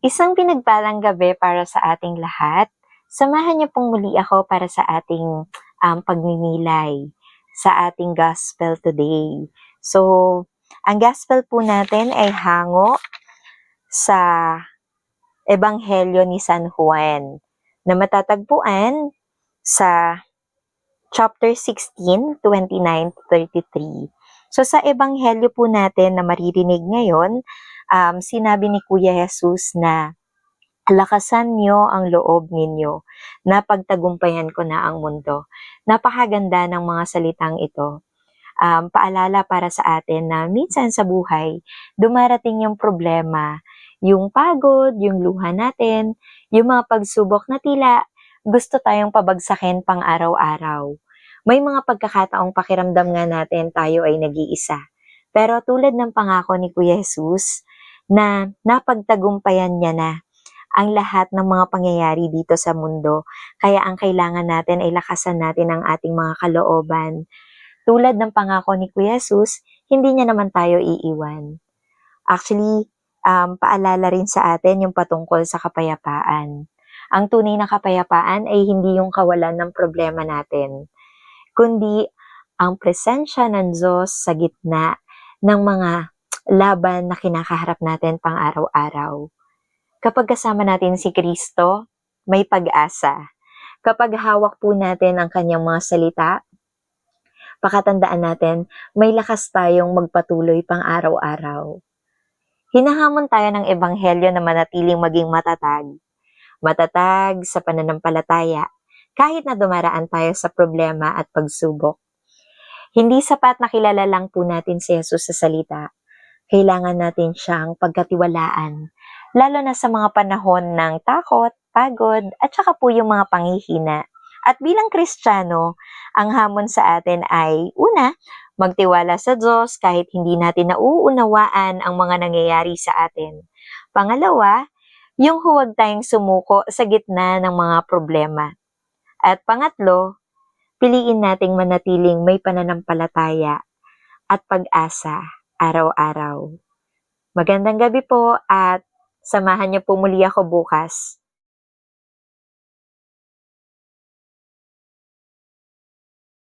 Isang pinagpalang gabi para sa ating lahat. Samahan niyo pong muli ako para sa ating pagninilay sa ating gospel today. So, ang gospel po natin ay hango sa Ebanghelyo ni San Juan na matatagpuan sa chapter 16, 29-33. So sa ebanghelyo po natin na maririnig ngayon, sinabi ni Kuya Jesus na lakasan niyo ang loob ninyo na pagtagumpayan ko na ang mundo. Napakaganda ng mga salitang ito. Paalala para sa atin na minsan sa buhay, dumarating yung problema, yung pagod, yung luha natin, yung mga pagsubok na tila gusto tayong pabagsakin pang araw-araw. May mga pagkakataong pakiramdam nga natin tayo ay nag-iisa. Pero tulad ng pangako ni Kuya Jesus na napagtagumpayan niya na ang lahat ng mga pangyayari dito sa mundo. Kaya ang kailangan natin ay lakasan natin ang ating mga kalooban. Tulad ng pangako ni Kuya Jesus, hindi niya naman tayo iiwan. Actually, paalala rin sa atin yung patungkol sa kapayapaan. Ang tunay na kapayapaan ay hindi yung kawalan ng problema natin, kundi ang presensya ng Diyos sa gitna ng mga laban na kinakaharap natin pang araw-araw. Kapag kasama natin si Kristo, may pag-asa. Kapag hawak po natin ang kanyang mga salita, pakatandaan natin, may lakas tayong magpatuloy pang araw-araw. Hinahamon tayo ng ebanghelyo na manatiling maging matatag. Matatag sa pananampalataya, kahit na dumaraan tayo sa problema at pagsubok. Hindi sapat na kilala lang po natin si Jesus sa salita. Kailangan natin siyang pagkatiwalaan, lalo na sa mga panahon ng takot, pagod, at saka po yung mga panghihina. At bilang Kristiyano, ang hamon sa atin ay, una, magtiwala sa Diyos kahit hindi natin nauunawaan ang mga nangyayari sa atin. Pangalawa, yung huwag tayong sumuko sa gitna ng mga problema. At pangatlo, piliin nating manatiling may pananampalataya at pag-asa araw-araw. Magandang gabi po at samahan niyo po muli ako bukas